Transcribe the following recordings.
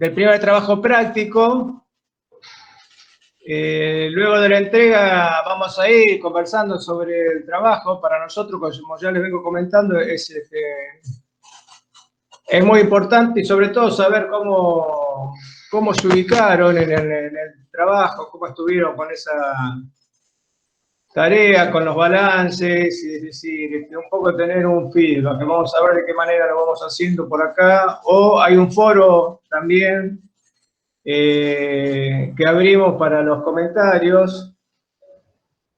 del primer trabajo práctico. Luego de la entrega vamos a ir conversando sobre el trabajo. Para nosotros, como ya les vengo comentando, es muy importante y sobre todo saber cómo se ubicaron en el trabajo, cómo estuvieron con esa tarea, con los balances, es decir, un poco tener un feedback, que vamos a ver de qué manera lo vamos haciendo por acá, o hay un foro también que abrimos para los comentarios,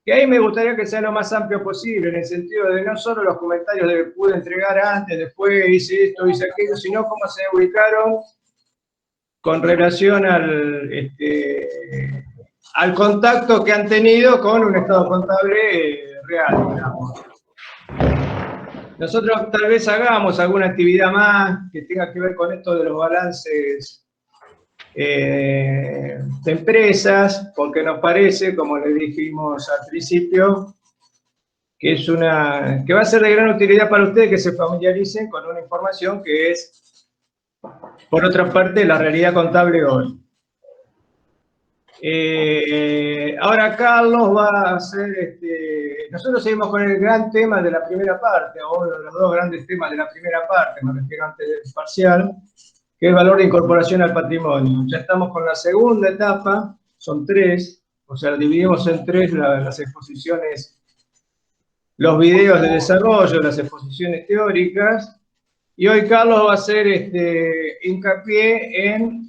que ahí me gustaría que sea lo más amplio posible, en el sentido de no solo los comentarios de pude entregar antes, después hice esto, hice aquello, sino cómo se ubicaron con relación al contacto que han tenido con un estado contable real, digamos. Nosotros tal vez hagamos alguna actividad más que tenga que ver con esto de los balances de empresas, porque nos parece, como les dijimos al principio, que va a ser de gran utilidad para ustedes que se familiaricen con una información que es, por otra parte, la realidad contable hoy. Ahora Carlos va a hacer, nosotros seguimos con el gran tema de la primera parte, o uno de los dos grandes temas de la primera parte, me refiero antes del parcial, que es valor de incorporación al patrimonio. Ya estamos con la segunda etapa, son 3, o sea, dividimos en 3 las exposiciones, los videos de desarrollo, las exposiciones teóricas, y hoy Carlos va a hacer hincapié en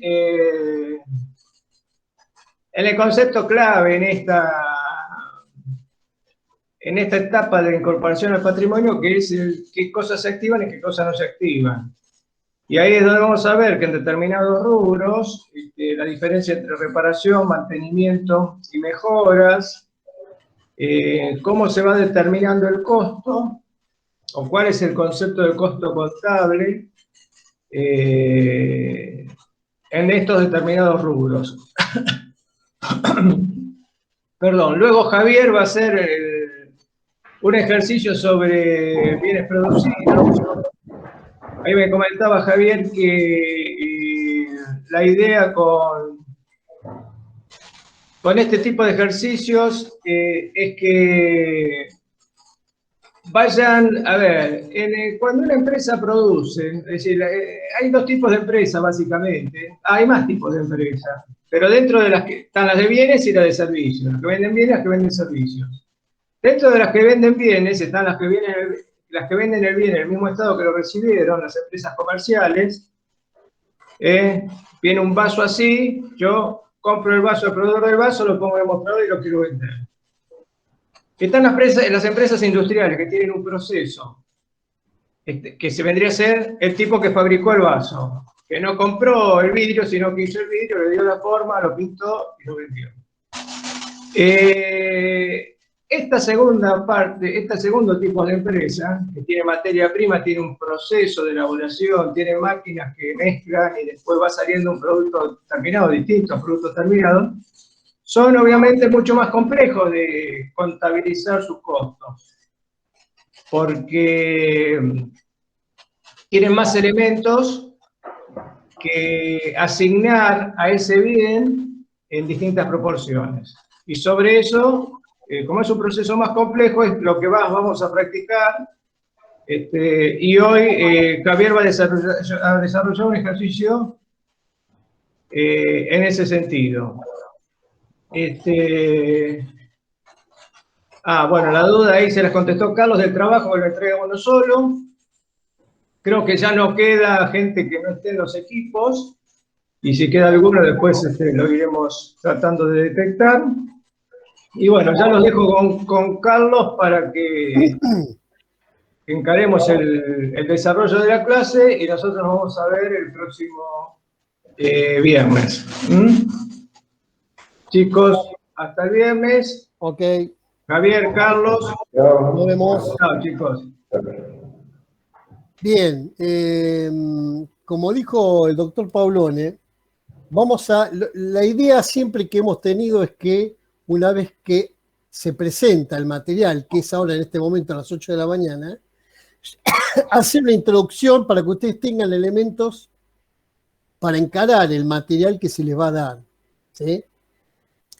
el concepto clave en esta etapa de incorporación al patrimonio, que es qué cosas se activan y qué cosas no se activan. Y ahí es donde vamos a ver que en determinados rubros, la diferencia entre reparación, mantenimiento y mejoras, cómo se va determinando el costo, o cuál es el concepto de costo contable en estos determinados rubros. Perdón, luego Javier va a hacer un ejercicio sobre bienes producidos. Ahí me comentaba Javier que la idea con este tipo de ejercicios es que vayan, a ver, cuando una empresa produce, es decir, hay 2 tipos de empresas básicamente, hay más tipos de empresas, pero dentro de las que están las de bienes y las de servicios, las que venden bienes y las que venden servicios. Dentro de las que venden bienes están las que venden el bien en el mismo estado que lo recibieron, las empresas comerciales. Viene un vaso así, yo compro el vaso al proveedor del vaso, lo pongo en el mostrador y lo quiero vender. Están las empresas industriales que tienen un proceso que se vendría a ser el tipo que fabricó el vaso, que no compró el vidrio, sino que hizo el vidrio, le dio la forma, lo pintó y lo vendió. Esta segunda parte, este segundo tipo de empresa, que tiene materia prima, tiene un proceso de elaboración, tiene máquinas que mezclan y después va saliendo un producto terminado, distintos productos terminados, son obviamente mucho más complejos de contabilizar sus costos, porque tienen más elementos que asignar a ese bien en distintas proporciones. Y sobre eso, como es un proceso más complejo, es lo que vamos a practicar. Y hoy Javier va a desarrollar un ejercicio en ese sentido. Bueno, la duda ahí se las contestó Carlos del trabajo, que lo entrega uno solo. Creo que ya no queda gente que no esté en los equipos, y si queda alguno después lo iremos tratando de detectar. Y bueno, ya los dejo con Carlos para que encaremos el desarrollo de la clase y nosotros nos vamos a ver el próximo viernes. Chicos, hasta el viernes. Ok. Javier, Carlos. Nos vemos. Chao, chicos. Bien, como dijo el doctor Paulone, la idea siempre que hemos tenido es que una vez que se presenta el material, que es ahora en este momento a las 8 de la mañana, hacer una introducción para que ustedes tengan elementos para encarar el material que se les va a dar, ¿sí?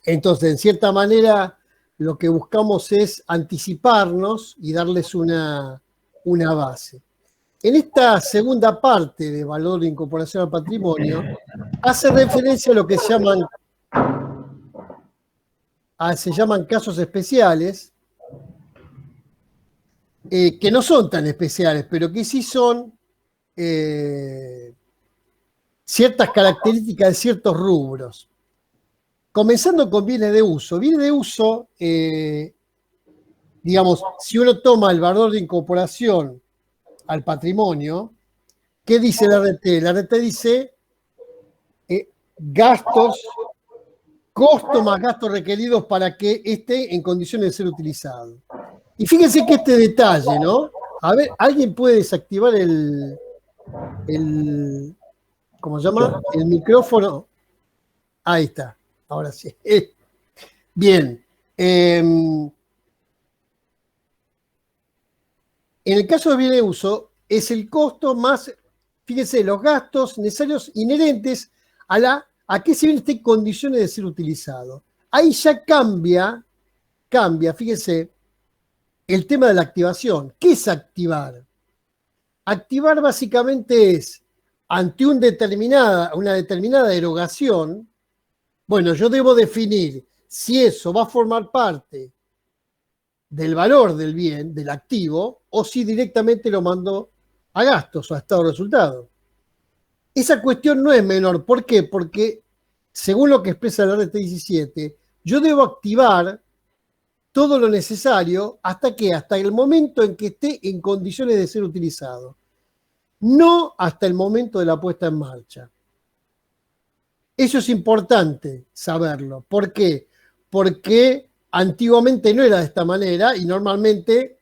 Entonces, en cierta manera, lo que buscamos es anticiparnos y darles una base. En esta segunda parte de valor de incorporación al patrimonio, hace referencia a lo que se llaman casos especiales, que no son tan especiales, pero que sí son ciertas características de ciertos rubros. Comenzando con bienes de uso. Bienes de uso, digamos, si uno toma el valor de incorporación al patrimonio, ¿qué dice la RT? La RT dice gastos, costos más gastos requeridos para que esté en condiciones de ser utilizado. Y fíjense que este detalle, ¿no? A ver, ¿alguien puede desactivar ¿cómo se llama? El micrófono. Ahí está, ahora sí. Bien. En el caso de bien de uso, es el costo más, fíjense, los gastos necesarios inherentes a que ese bien esté en condiciones de ser utilizado. Ahí ya cambia, fíjense, el tema de la activación. ¿Qué es activar? Activar básicamente es, ante una determinada erogación, bueno, yo debo definir si eso va a formar parte del valor del bien, del activo, o si directamente lo mando a gastos o a estado de resultado. Esa cuestión no es menor. ¿Por qué? Porque, según lo que expresa la RT 17, yo debo activar todo lo necesario hasta el momento en que esté en condiciones de ser utilizado. No hasta el momento de la puesta en marcha. Eso es importante saberlo. ¿Por qué? Porque antiguamente no era de esta manera y normalmente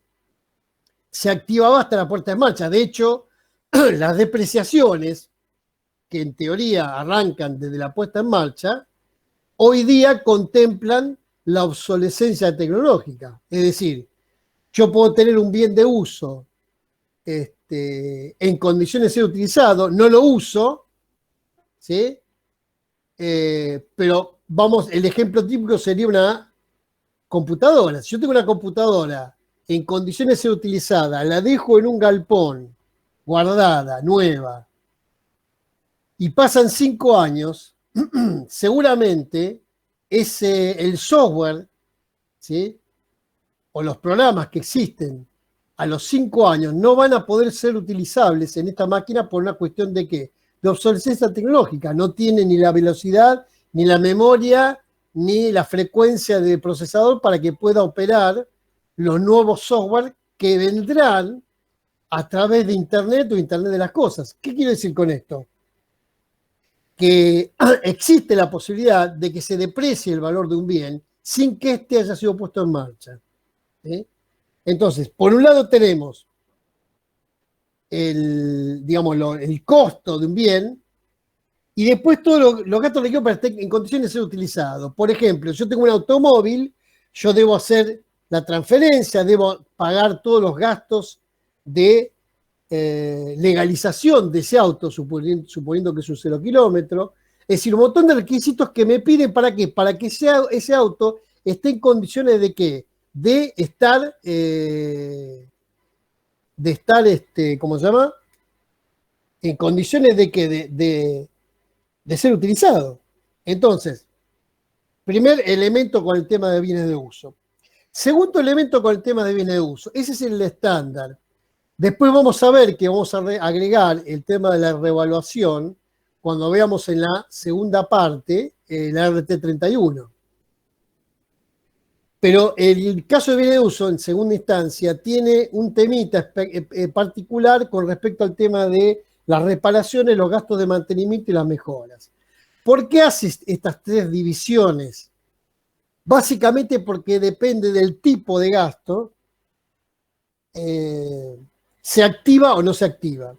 se activaba hasta la puesta en marcha. De hecho, las depreciaciones, que en teoría arrancan desde la puesta en marcha, hoy día contemplan la obsolescencia tecnológica. Es decir, yo puedo tener un bien de uso en condiciones de ser utilizado, no lo uso, ¿sí? Pero vamos, el ejemplo típico sería una computadora. Si yo tengo una computadora en condiciones de ser utilizada, la dejo en un galpón, guardada, nueva, y pasan 5 años, seguramente el software, ¿sí?, o los programas que existen a los 5 años no van a poder ser utilizables en esta máquina por una cuestión de ¿qué? De obsolescencia tecnológica. No tiene ni la velocidad, ni la memoria, ni la frecuencia de procesador para que pueda operar los nuevos software que vendrán a través de Internet o Internet de las cosas. ¿Qué quiero decir con esto? Que existe la posibilidad de que se deprecie el valor de un bien sin que éste haya sido puesto en marcha. ¿Sí? Entonces, por un lado tenemos el costo de un bien y después todos los gastos requeridos para estar en condiciones de ser utilizado. Por ejemplo, yo tengo un automóvil, yo debo hacer la transferencia, debo pagar todos los gastos de legalización de ese auto, suponiendo que es un 0 kilómetro. Es decir, un montón de requisitos que me piden ¿para qué? Para que ese auto esté en condiciones de ¿qué? De estar, ¿cómo se llama? En condiciones de ¿qué? De ser utilizado. Entonces, primer elemento con el tema de bienes de uso. Segundo elemento con el tema de bienes de uso. Ese es el estándar. Después vamos a ver que vamos a agregar el tema de la revaluación cuando veamos en la segunda parte la RT31. Pero el caso de bienes de uso, en segunda instancia, tiene un temita particular con respecto al tema de las reparaciones, los gastos de mantenimiento y las mejoras. ¿Por qué hace estas 3 divisiones? Básicamente porque depende del tipo de gasto, se activa o no se activa.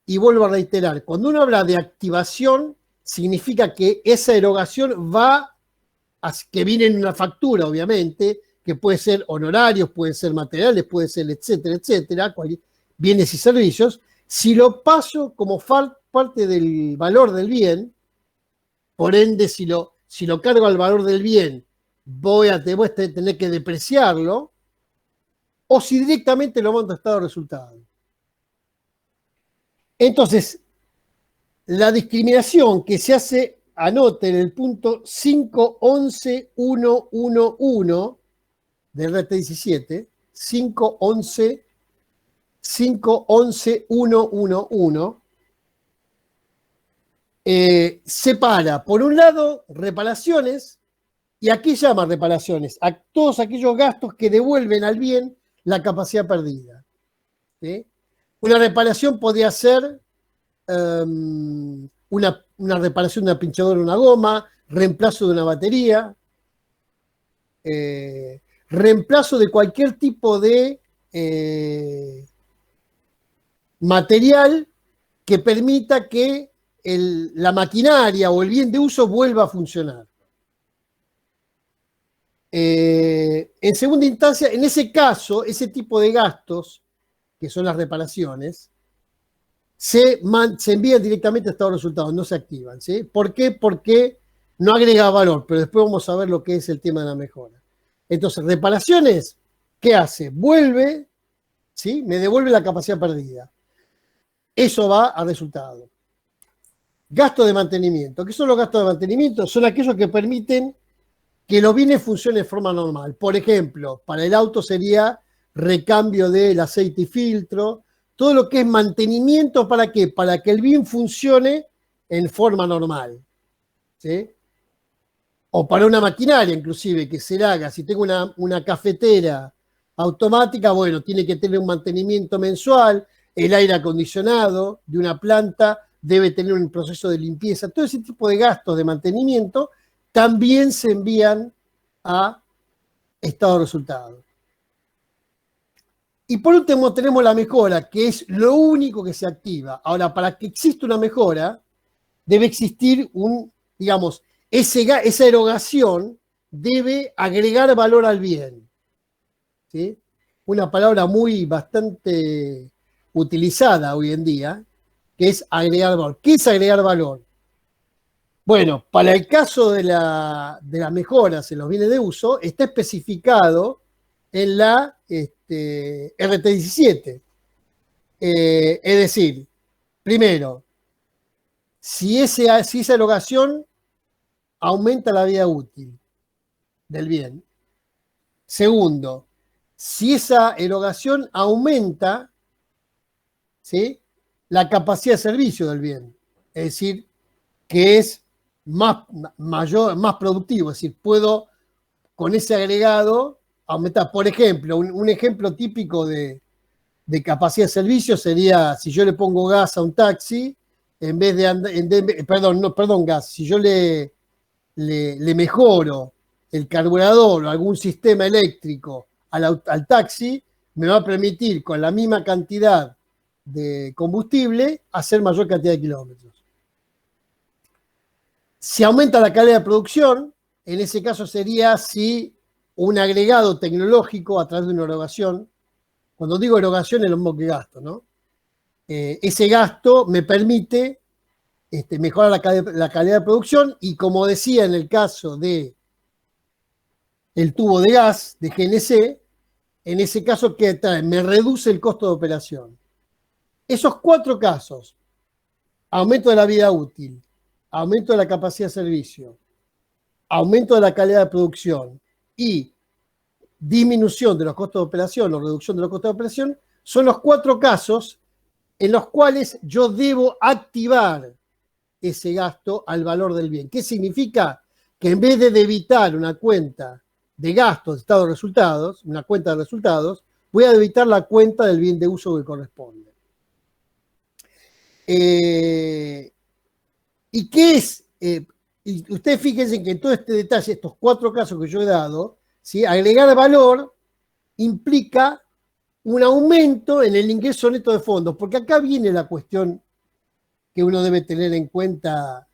Y vuelvo a reiterar, cuando uno habla de activación, significa que esa erogación que viene en una factura, obviamente, que puede ser honorarios, puede ser materiales, puede ser etcétera, etcétera, bienes y servicios. Si lo paso como parte del valor del bien, por ende, si lo cargo al valor del bien, voy a tener que depreciarlo, o si directamente lo mando a estado de resultado. Entonces, la discriminación que se hace, anote en el punto 5.11.111 del RT17, 5.11.111, separa, por un lado, reparaciones, y aquí llama reparaciones a todos aquellos gastos que devuelven al bien la capacidad perdida. ¿Sí? Una reparación podría ser una reparación de una pinchadora de una goma, reemplazo de una batería, reemplazo de cualquier tipo de material que permita que la maquinaria o el bien de uso vuelva a funcionar. En segunda instancia, en ese caso, ese tipo de gastos, que son las reparaciones, se envían directamente a estado de resultados, no se activan. ¿Sí? ¿Por qué? Porque no agrega valor, pero después vamos a ver lo que es el tema de la mejora. Entonces, reparaciones, ¿qué hace? Vuelve, ¿sí? Me devuelve la capacidad perdida. Eso va a resultado. Gastos de mantenimiento. ¿Qué son los gastos de mantenimiento? Son aquellos que permiten que los bienes funcionen de forma normal. Por ejemplo, para el auto sería recambio del aceite y filtro. Todo lo que es mantenimiento, ¿para qué? Para que el bien funcione en forma normal. ¿Sí? O para una maquinaria, inclusive, que se la haga. Si tengo una cafetera automática, bueno, tiene que tener un mantenimiento mensual. El aire acondicionado de una planta debe tener un proceso de limpieza. Todo ese tipo de gastos de mantenimiento también se envían a estado de resultado. Y por último tenemos la mejora, que es lo único que se activa. Ahora, para que exista una mejora, debe existir esa erogación debe agregar valor al bien. ¿Sí? Una palabra bastante utilizada hoy en día, que es agregar valor. ¿Qué es agregar valor? Bueno, para el caso de las mejoras en los bienes de uso, está especificado en la RT17. Es decir, primero, si esa erogación aumenta la vida útil del bien. Segundo, si esa erogación aumenta, ¿sí?, la capacidad de servicio del bien. Es decir, que es más productivo. Es decir, puedo con ese agregado aumentar. Por ejemplo, un ejemplo típico de capacidad de servicio sería si yo le pongo gas a un taxi, en vez de andar, gas, si yo le mejoro el carburador o algún sistema eléctrico al taxi, me va a permitir con la misma cantidad de combustible hacer mayor cantidad de kilómetros. Si aumenta la calidad de producción, en ese caso sería si un agregado tecnológico a través de una erogación, cuando digo erogación es lo mismo que gasto, ¿no? Ese gasto me permite mejorar la calidad de producción y, como decía en el caso de el tubo de gas de GNC, en ese caso, ¿qué trae? Me reduce el costo de operación. Esos 4 casos, aumento de la vida útil, aumento de la capacidad de servicio, aumento de la calidad de producción y disminución de los costos de operación o reducción de los costos de operación, son los 4 casos en los cuales yo debo activar ese gasto al valor del bien. ¿Qué significa? Que en vez de debitar una cuenta de gastos de estado de resultados, una cuenta de resultados, voy a debitar la cuenta del bien de uso que corresponde. ¿Y qué es? Y ustedes fíjense que en todo este detalle, estos 4 casos que yo he dado, ¿sí?, agregar valor implica un aumento en el ingreso neto de fondos, porque acá viene la cuestión que uno debe tener en cuenta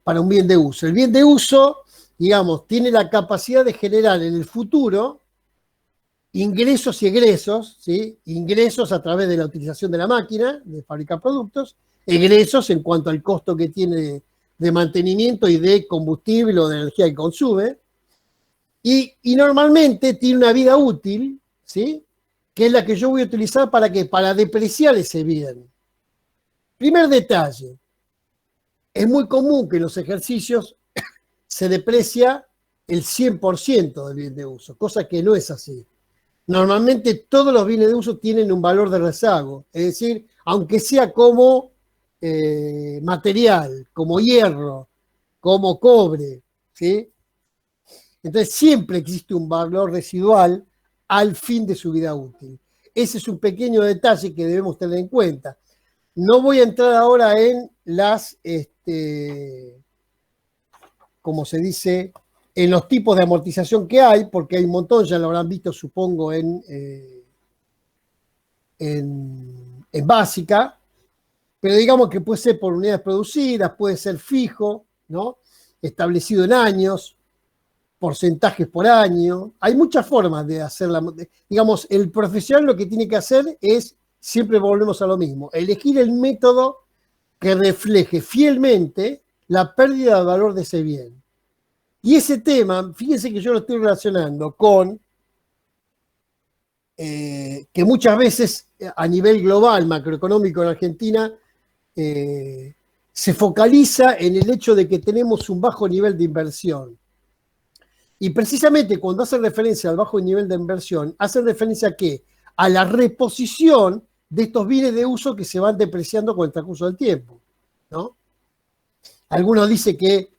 para un bien de uso. El bien de uso, digamos, tiene la capacidad de generar en el futuro ingresos y egresos, ¿sí?, ingresos a través de la utilización de la máquina, de fabricar productos, egresos en cuanto al costo que tiene de mantenimiento y de combustible o de energía que consume. Y normalmente tiene una vida útil, ¿sí? Que es la que yo voy a utilizar para ¿qué? Para depreciar ese bien. Primer detalle, es muy común que en los ejercicios se deprecia el 100% del bien de uso, cosa que no es así. Normalmente todos los bienes de uso tienen un valor de rezago, es decir, aunque sea como material, como hierro, como cobre, ¿sí? Entonces siempre existe un valor residual al fin de su vida útil. Ese es un pequeño detalle que debemos tener en cuenta. No voy a entrar ahora en las, como se dice, en los tipos de amortización que hay, porque hay un montón, ya lo habrán visto, supongo, en básica, pero digamos que puede ser por unidades producidas, puede ser fijo, ¿no? Establecido en años, porcentajes por año. Hay muchas formas de hacerla. Digamos, el profesional lo que tiene que hacer es, siempre volvemos a lo mismo, elegir el método que refleje fielmente la pérdida de valor de ese bien. Y ese tema, fíjense que yo lo estoy relacionando con que muchas veces a nivel global, macroeconómico en Argentina, se focaliza en el hecho de que tenemos un bajo nivel de inversión. Y precisamente cuando hace referencia al bajo nivel de inversión, hace referencia a qué? A la reposición de estos bienes de uso que se van depreciando con el transcurso del tiempo, ¿no? Algunos dicen que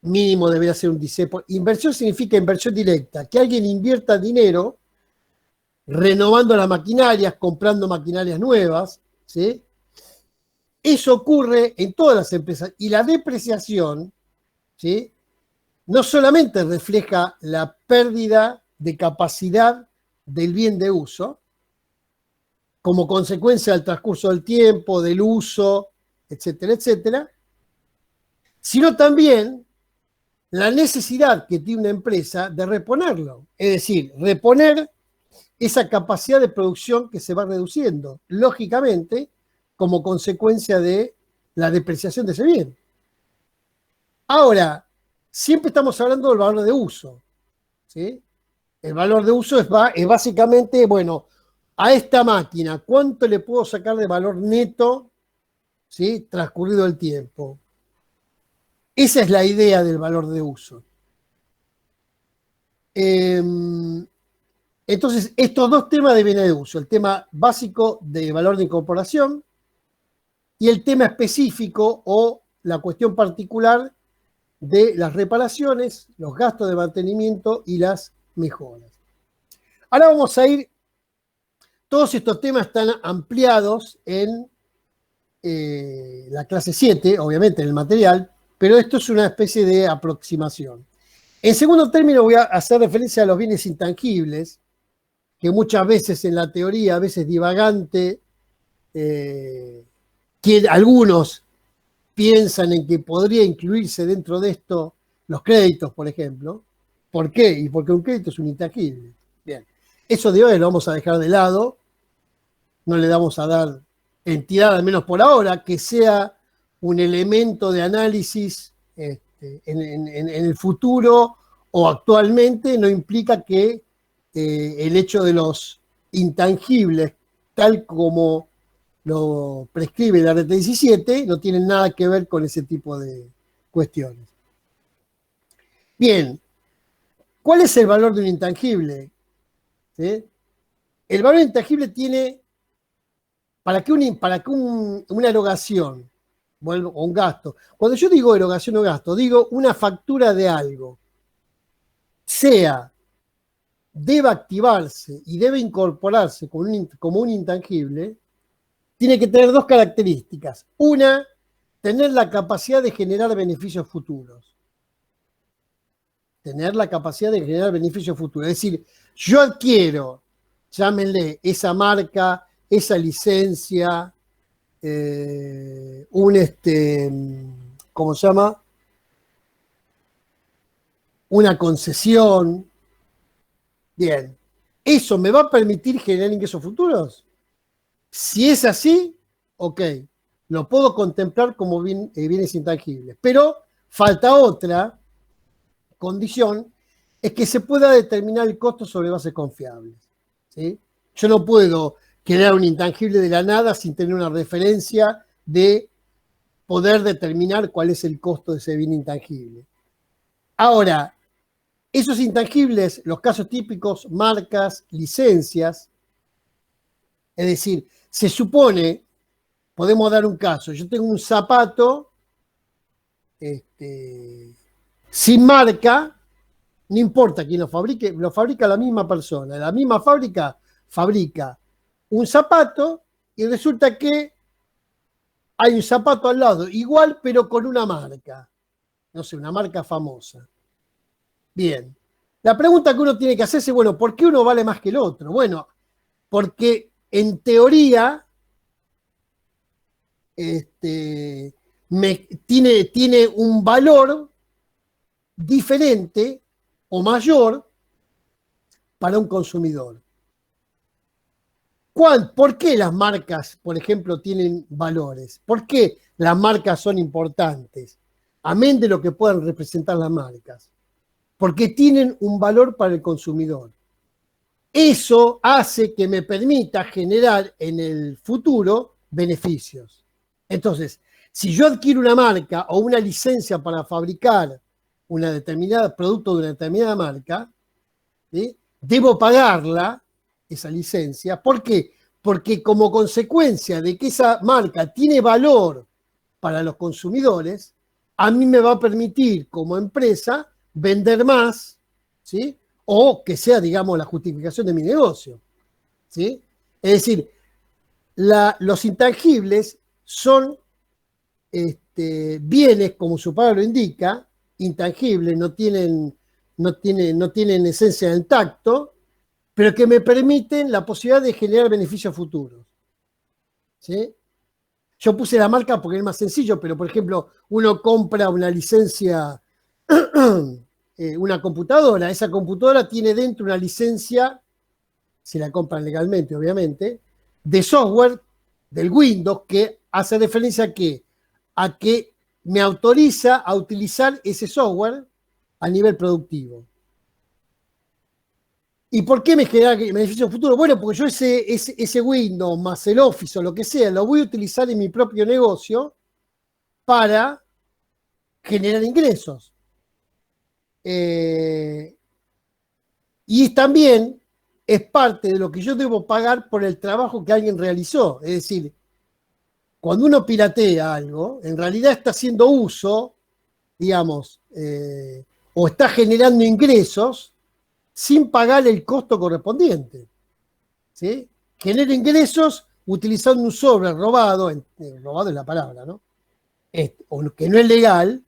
mínimo debería ser un 16%. Inversión significa inversión directa, que alguien invierta dinero renovando las maquinarias, comprando maquinarias nuevas, ¿sí? Eso ocurre en todas las empresas. Y la depreciación, ¿sí? No solamente refleja la pérdida de capacidad del bien de uso, como consecuencia del transcurso del tiempo, del uso, etcétera, etcétera, sino también la necesidad que tiene una empresa de reponerlo. Es decir, reponer esa capacidad de producción que se va reduciendo, lógicamente, como consecuencia de la depreciación de ese bien. Ahora, siempre estamos hablando del valor de uso, ¿sí? El valor de uso es básicamente, bueno, a esta máquina, ¿cuánto le puedo sacar de valor neto, ¿sí? Transcurrido el tiempo? Esa es la idea del valor de uso. Entonces, estos dos temas de bienes de uso, el tema básico de valor de incorporación y el tema específico o la cuestión particular de las reparaciones, los gastos de mantenimiento y las mejoras. Ahora vamos a ir, todos estos temas están ampliados en la clase 7, obviamente en el material, pero esto es una especie de aproximación. En segundo término voy a hacer referencia a los bienes intangibles, que muchas veces en la teoría, a veces divagante, que algunos piensan en que podría incluirse dentro de esto los créditos, por ejemplo. ¿Por qué? Y porque un crédito es un intangible. Bien. Eso de hoy lo vamos a dejar de lado, no le vamos a dar entidad, al menos por ahora, que sea un elemento de análisis en el futuro o actualmente, no implica que el hecho de los intangibles, tal como lo prescribe la RT 17, no tiene nada que ver con ese tipo de cuestiones. Bien, ¿cuál es el valor de un intangible? ¿Sí? El valor intangible tiene, para que una erogación o un gasto, cuando yo digo erogación o gasto, digo una factura de algo, deba activarse y debe incorporarse como un intangible, tiene que tener dos características. Una, tener la capacidad de generar beneficios futuros. Tener la capacidad de generar beneficios futuros. Es decir, yo adquiero, llámenle, esa marca, esa licencia, ¿cómo se llama? Una concesión. Bien. ¿Eso me va a permitir generar ingresos futuros? Si es así, ok, lo puedo contemplar como bienes intangibles. Pero falta otra condición, es que se pueda determinar el costo sobre bases confiables, ¿sí? Yo no puedo crear un intangible de la nada sin tener una referencia de poder determinar cuál es el costo de ese bien intangible. Ahora, esos intangibles, los casos típicos, marcas, licencias, es decir, se supone, podemos dar un caso, yo tengo un zapato sin marca, no importa quién lo fabrica la misma persona, la misma fábrica fabrica un zapato y resulta que hay un zapato al lado, igual pero con una marca, no sé, una marca famosa. Bien, la pregunta que uno tiene que hacerse, bueno, ¿por qué uno vale más que el otro? Bueno, porque en teoría tiene un valor diferente o mayor para un consumidor. ¿Por qué las marcas, por ejemplo, tienen valores? ¿Por qué las marcas son importantes? Amén de lo que puedan representar las marcas. Porque tienen un valor para el consumidor. Eso hace que me permita generar en el futuro beneficios. Entonces, si yo adquiero una marca o una licencia para fabricar una determinada producto de una determinada marca, ¿sí?, debo pagarla, esa licencia. ¿Por qué? Porque como consecuencia de que esa marca tiene valor para los consumidores, a mí me va a permitir como empresa vender más, ¿sí?, o que sea, digamos, la justificación de mi negocio, ¿sí? Es decir, los intangibles son bienes, como su palabra lo indica, intangibles, no tienen esencia del tacto, pero que me permiten la posibilidad de generar beneficios futuros, ¿sí? Yo puse la marca porque es más sencillo, pero por ejemplo, uno compra una licencia, una computadora, esa computadora tiene dentro una licencia, si la compran legalmente, obviamente, de software del Windows que hace referencia a que me autoriza a utilizar ese software a nivel productivo. ¿Y por qué me genera beneficio futuro? Bueno, porque yo ese Windows más el Office o lo que sea, lo voy a utilizar en mi propio negocio para generar ingresos. Y también es parte de lo que yo debo pagar por el trabajo que alguien realizó. Es decir, cuando uno piratea algo, en realidad está haciendo uso, digamos, o está generando ingresos sin pagar el costo correspondiente, ¿sí? Genera ingresos utilizando un software robado, robado es la palabra, ¿no? O que no es legal,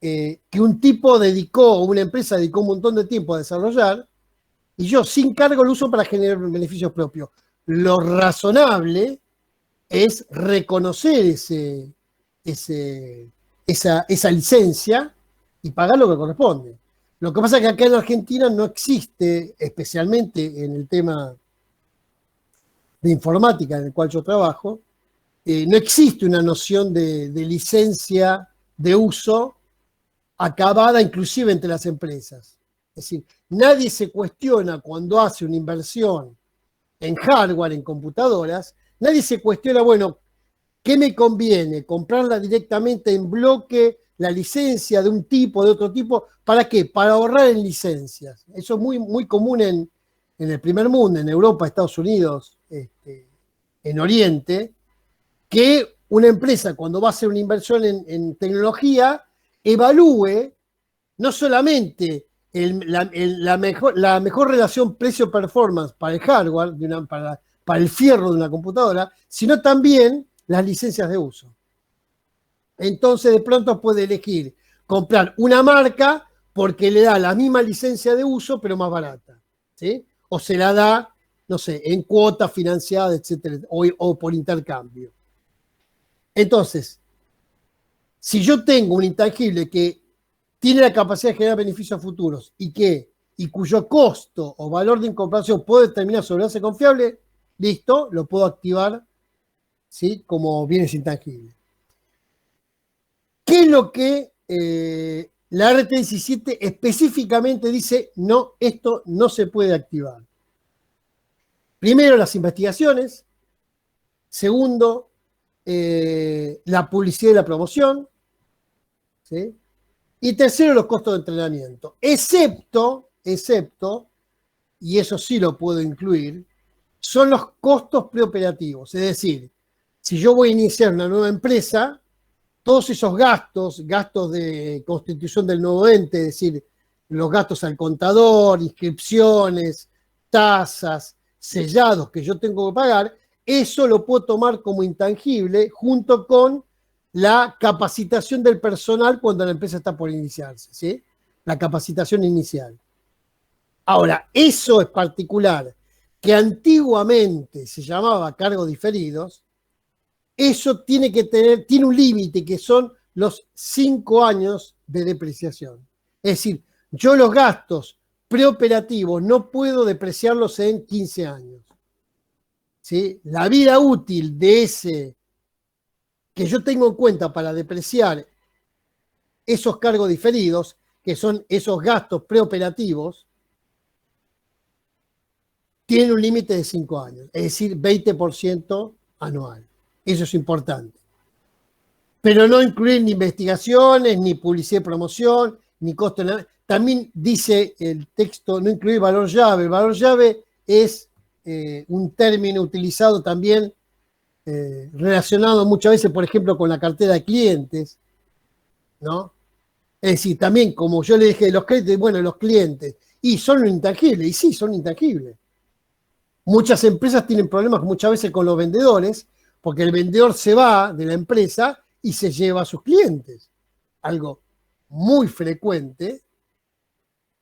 que un tipo o una empresa dedicó un montón de tiempo a desarrollar, y yo sin cargo lo uso para generar beneficios propios. Lo razonable es reconocer esa licencia y pagar lo que corresponde. Lo que pasa es que acá en Argentina no existe, especialmente en el tema de informática en el cual yo trabajo, no existe una noción de licencia de uso acabada inclusive entre las empresas. Es decir, nadie se cuestiona cuando hace una inversión en hardware, en computadoras, nadie se cuestiona, bueno, ¿qué me conviene? ¿Comprarla directamente en bloque, la licencia de un tipo, de otro tipo? ¿Para qué? Para ahorrar en licencias. Eso es muy, muy común en el primer mundo, en Europa, Estados Unidos, en Oriente, que una empresa cuando va a hacer una inversión en tecnología, evalúe no solamente la mejor relación precio-performance para el hardware, para el fierro de una computadora, sino también las licencias de uso. Entonces, de pronto puede elegir comprar una marca porque le da la misma licencia de uso, pero más barata, ¿sí? O se la da, no sé, en cuota financiada, etcétera, o por intercambio. Entonces, si yo tengo un intangible que tiene la capacidad de generar beneficios futuros y cuyo costo o valor de incorporación puedo determinar sobre base confiable, listo, lo puedo activar ¿sí? Como bienes intangibles. ¿Qué es lo que la RT17 específicamente dice? No, esto no se puede activar. Primero, las investigaciones. Segundo, la publicidad y la promoción. ¿Sí? Y tercero, los costos de entrenamiento. Excepto, y eso sí lo puedo incluir, son los costos preoperativos. Es decir, si yo voy a iniciar una nueva empresa, todos esos gastos de constitución del nuevo ente, es decir, los gastos al contador, inscripciones, tasas, sellados que yo tengo que pagar, eso lo puedo tomar como intangible junto con la capacitación del personal cuando la empresa está por iniciarse, ¿sí? La capacitación inicial. Ahora, eso es particular, que antiguamente se llamaba cargos diferidos, eso tiene un límite que son los 5 años de depreciación. Es decir, yo los gastos preoperativos no puedo depreciarlos en 15 años. ¿Sí? La vida útil de ese que yo tengo en cuenta para depreciar esos cargos diferidos, que son esos gastos preoperativos, tiene un límite de 5 años, es decir, 20% anual. Eso es importante. Pero no incluir ni investigaciones, ni publicidad y promoción, ni costo. También dice el texto no incluir valor llave. El valor llave es un término utilizado también relacionado muchas veces, por ejemplo, con la cartera de clientes, ¿no? Es decir, también, como yo le dije, los clientes, bueno, los clientes, y son intangibles, y sí, son intangibles. Muchas empresas tienen problemas muchas veces con los vendedores, porque el vendedor se va de la empresa y se lleva a sus clientes. Algo muy frecuente.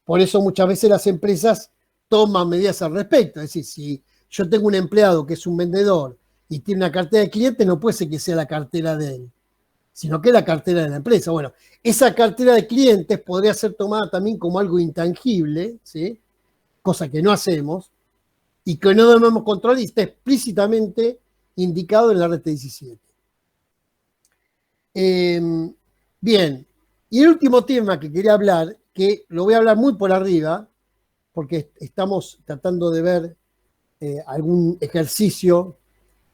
Por eso muchas veces las empresas toman medidas al respecto. Es decir, si yo tengo un empleado que es un vendedor y tiene una cartera de clientes, no puede ser que sea la cartera de él, sino que es la cartera de la empresa. Bueno, esa cartera de clientes podría ser tomada también como algo intangible, ¿sí? Cosa que no hacemos y que no debemos controlar y está explícitamente indicado en la RT17. Bien, y el último tema que quería hablar, que lo voy a hablar muy por arriba, porque estamos tratando de ver algún ejercicio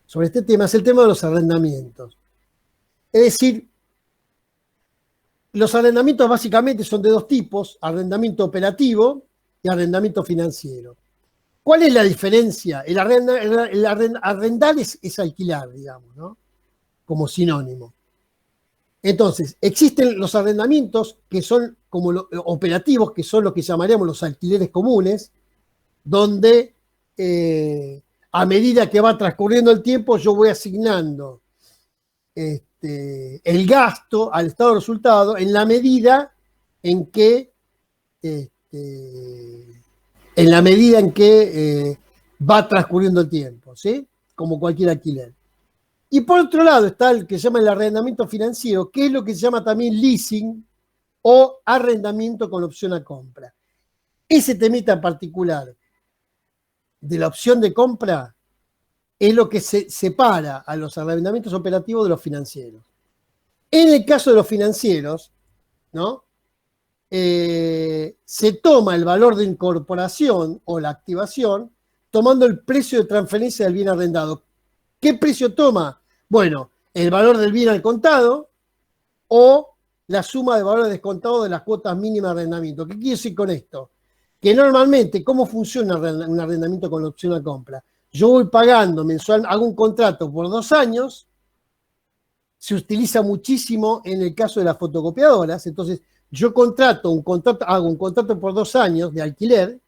sobre este tema, es el tema de los arrendamientos. Es decir, los arrendamientos básicamente son de dos tipos, arrendamiento operativo y arrendamiento financiero. ¿Cuál es la diferencia? El arrendar es alquilar, digamos, ¿no? Como sinónimo. Entonces, existen los arrendamientos que son como operativos, que son lo que llamaríamos los alquileres comunes, donde a medida que va transcurriendo el tiempo yo voy asignando el gasto al estado de resultado en la medida en que va transcurriendo el tiempo, ¿sí? Como cualquier alquiler. Y por otro lado está el que se llama el arrendamiento financiero, que es lo que se llama también leasing o arrendamiento con opción a compra. Ese temita en particular de la opción de compra es lo que se separa a los arrendamientos operativos de los financieros. En el caso de los financieros, ¿no? Se toma el valor de incorporación o la activación tomando el precio de transferencia del bien arrendado. ¿Qué precio toma? Bueno, el valor del bien al contado o la suma de valores descontados de las cuotas mínimas de arrendamiento. ¿Qué quiere decir con esto? Que normalmente, ¿cómo funciona un arrendamiento con opción a compra? Yo voy pagando mensual, hago un contrato por 2 años, se utiliza muchísimo en el caso de las fotocopiadoras, entonces yo hago un contrato por 2 años de alquiler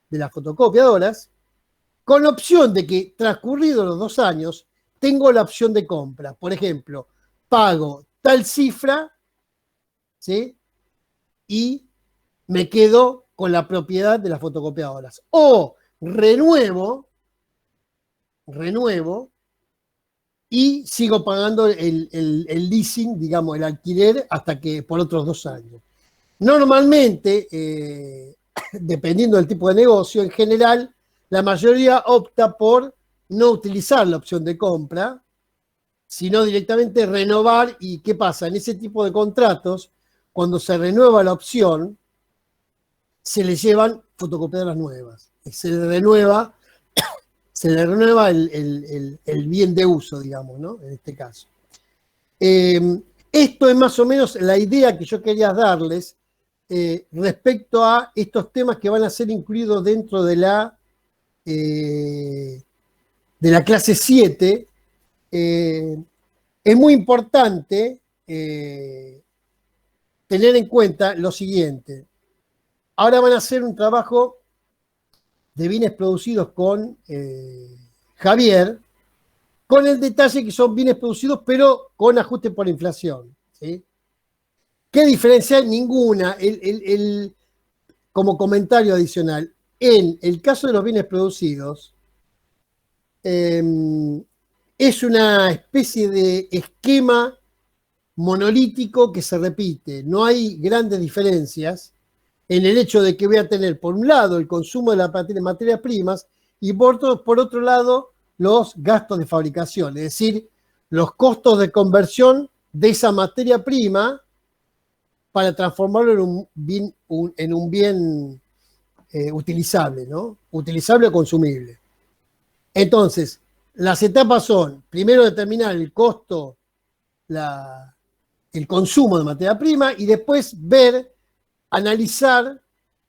de las fotocopiadoras, con opción de que transcurridos los 2 años, tengo la opción de compra. Por ejemplo, pago tal cifra, ¿sí? Y me quedo con la propiedad de las fotocopiadoras. O renuevo y sigo pagando el leasing, digamos, el alquiler, hasta que por otros 2 años. Normalmente, dependiendo del tipo de negocio, en general, la mayoría opta por no utilizar la opción de compra, sino directamente renovar. ¿Y qué pasa? En ese tipo de contratos, cuando se renueva la opción, se le llevan fotocopiadoras nuevas. Se le renueva el bien de uso, digamos, ¿no? En este caso. Esto es más o menos la idea que yo quería darles respecto a estos temas que van a ser incluidos dentro de la clase 7. Es muy importante tener en cuenta lo siguiente. Ahora van a hacer un trabajo de bienes producidos con Javier, con el detalle que son bienes producidos, pero con ajuste por inflación, ¿sí? ¿Qué diferencia hay? Ninguna. Como comentario adicional, en el caso de los bienes producidos, es una especie de esquema monolítico que se repite. No hay grandes diferencias en el hecho de que voy a tener, por un lado, el consumo de las materias primas y por otro lado, los gastos de fabricación, es decir, los costos de conversión de esa materia prima para transformarlo en un bien utilizable, ¿no? Utilizable o consumible. Entonces, las etapas son, primero determinar el costo, el consumo de materia prima y después ver, analizar,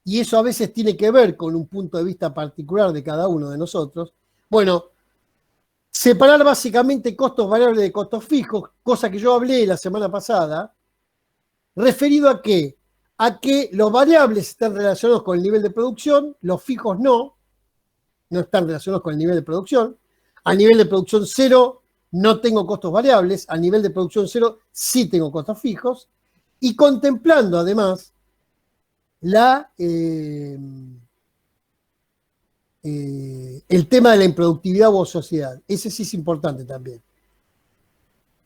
y eso a veces tiene que ver con un punto de vista particular de cada uno de nosotros. Bueno, separar básicamente costos variables de costos fijos, cosa que yo hablé la semana pasada, referido a qué? A que los variables están relacionados con el nivel de producción, los fijos no están relacionados con el nivel de producción. A nivel de producción cero no tengo costos variables, a nivel de producción cero sí tengo costos fijos, y contemplando además el tema de la improductividad u ociosidad. Ese sí es importante también.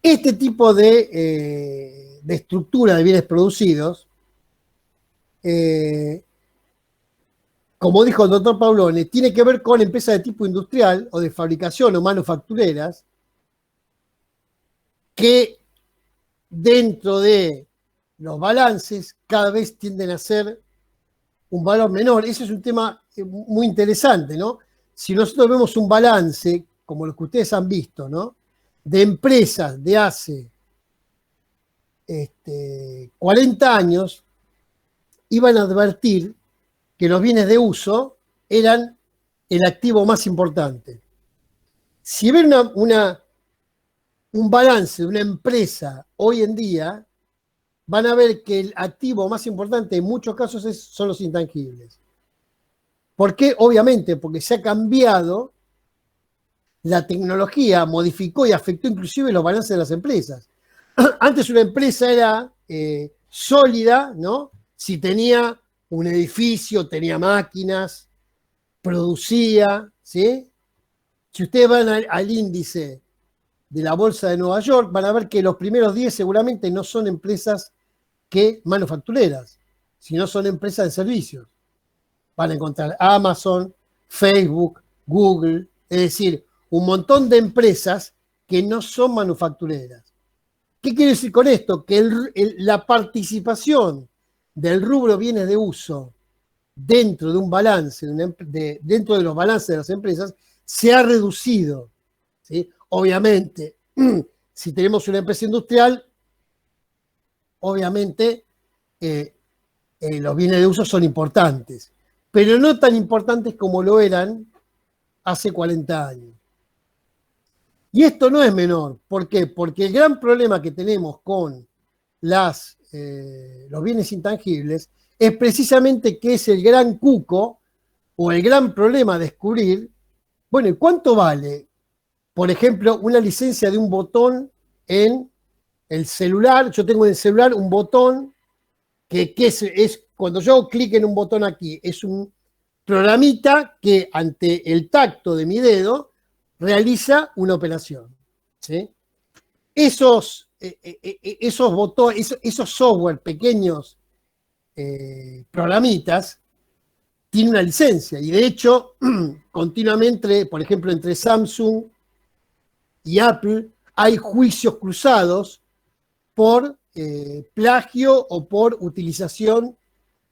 Este tipo de estructura de bienes producidos, como dijo el doctor Paulone, tiene que ver con empresas de tipo industrial o de fabricación o manufactureras que dentro de los balances cada vez tienden a ser un valor menor. Ese es un tema muy interesante, ¿no? Si nosotros vemos un balance, como los que ustedes han visto, ¿no? De empresas de hace 40 años, iban a advertir que los bienes de uso eran el activo más importante. Si ven un balance de una empresa hoy en día, van a ver que el activo más importante en muchos casos son los intangibles. ¿Por qué? Obviamente, porque se ha cambiado la tecnología, modificó y afectó inclusive los balances de las empresas. Antes una empresa era sólida, ¿no? Si tenía un edificio, tenía máquinas, producía, ¿sí? Si ustedes van al índice de la Bolsa de Nueva York, van a ver que los primeros 10 seguramente no son empresas manufactureras, sino son empresas de servicios. Van a encontrar Amazon, Facebook, Google, es decir, un montón de empresas que no son manufactureras. ¿Qué quiere decir con esto? Que la participación del rubro bienes de uso dentro de un balance, dentro de los balances de las empresas, se ha reducido, ¿sí? Obviamente, si tenemos una empresa industrial, obviamente los bienes de uso son importantes, pero no tan importantes como lo eran hace 40 años. Y esto no es menor. ¿Por qué? Porque el gran problema que tenemos con los bienes intangibles es precisamente que es el gran cuco o el gran problema a descubrir. Bueno, ¿cuánto vale, por ejemplo, una licencia de un botón en el celular? Yo tengo en el celular un botón que es cuando yo hago clic en un botón aquí, es un programita que ante el tacto de mi dedo realiza una operación, ¿sí? Esos botones, esos software pequeños programitas tienen una licencia y de hecho continuamente, por ejemplo, entre Samsung y Apple hay juicios cruzados por plagio o por utilización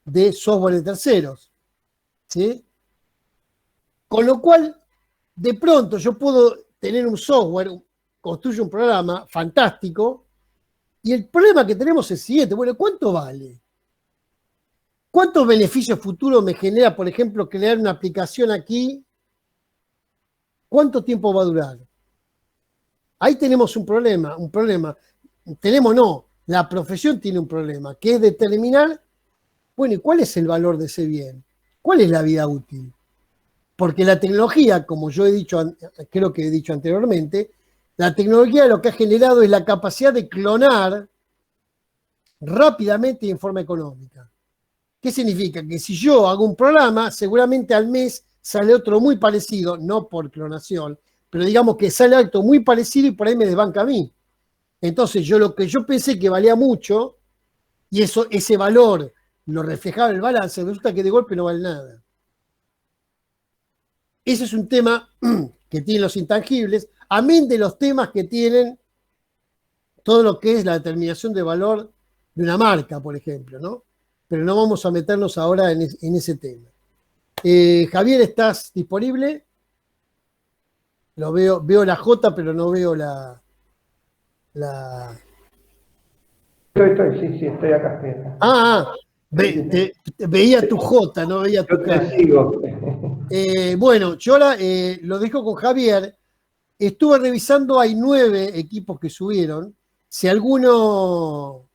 de software de terceros, ¿sí? Con lo cual, de pronto yo puedo tener un software, construyo un programa fantástico, y el problema que tenemos es el siguiente: bueno, ¿cuánto vale? ¿Cuántos beneficios futuros me genera, por ejemplo, crear una aplicación aquí? ¿Cuánto tiempo va a durar? Ahí tenemos un problema. Tenemos, no, la profesión tiene un problema, que es determinar, bueno, ¿y cuál es el valor de ese bien? ¿Cuál es la vida útil? Porque la tecnología, como yo he dicho, creo que he dicho anteriormente, la tecnología lo que ha generado es la capacidad de clonar rápidamente y en forma económica. ¿Qué significa? Que si yo hago un programa, seguramente al mes sale otro muy parecido, no por clonación, pero digamos que sale algo muy parecido y por ahí me desbanca a mí. Entonces yo lo que yo pensé que valía mucho, y ese valor lo reflejaba el balance, resulta que de golpe no vale nada. Ese es un tema que tienen los intangibles, amén de los temas que tienen todo lo que es la determinación de valor de una marca, por ejemplo, ¿no? Pero no vamos a meternos ahora en ese tema. Javier, ¿estás disponible? Lo veo la J, pero no veo la... Sí, estoy acá. Veía tu J, no veía tu Yo cara. te sigo. Bueno, yo ahora lo dejo con Javier. Estuve revisando, hay 9 equipos que subieron. Si alguno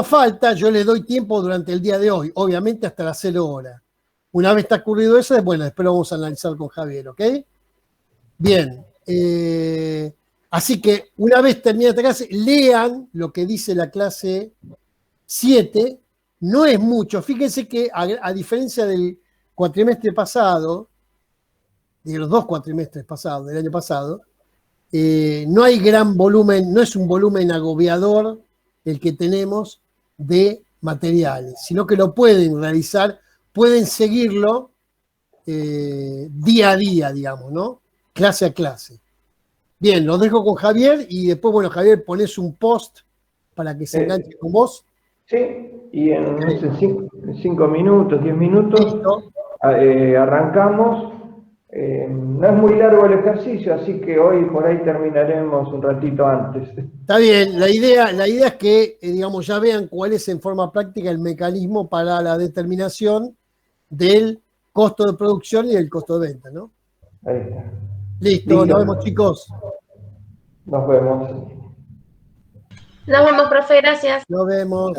falta, yo le doy tiempo durante el día de hoy, obviamente hasta las 0 horas. Una vez está ocurrido eso, bueno, después lo vamos a analizar con Javier, ¿ok? Bien. Así que una vez terminada esta clase, lean lo que dice la clase 7. No es mucho. Fíjense que a diferencia del cuatrimestre pasado, de los 2 cuatrimestres pasados, del año pasado, no hay gran volumen, no es un volumen agobiador el que tenemos de materiales, sino que lo pueden realizar, pueden seguirlo día a día, digamos, ¿no? Clase a clase. Bien, los dejo con Javier y después, bueno, Javier, pones un post para que se enganche con vos. Sí, y en no sé, 5 minutos, 10 minutos, arrancamos. No es muy largo el ejercicio, así que hoy por ahí terminaremos un ratito antes. Está bien, la idea es que, digamos, ya vean cuál es en forma práctica el mecanismo para la determinación del costo de producción y del costo de venta, ¿no? Ahí está. Listo, nos vemos, chicos. Nos vemos. Nos vemos, profe, gracias. Nos vemos.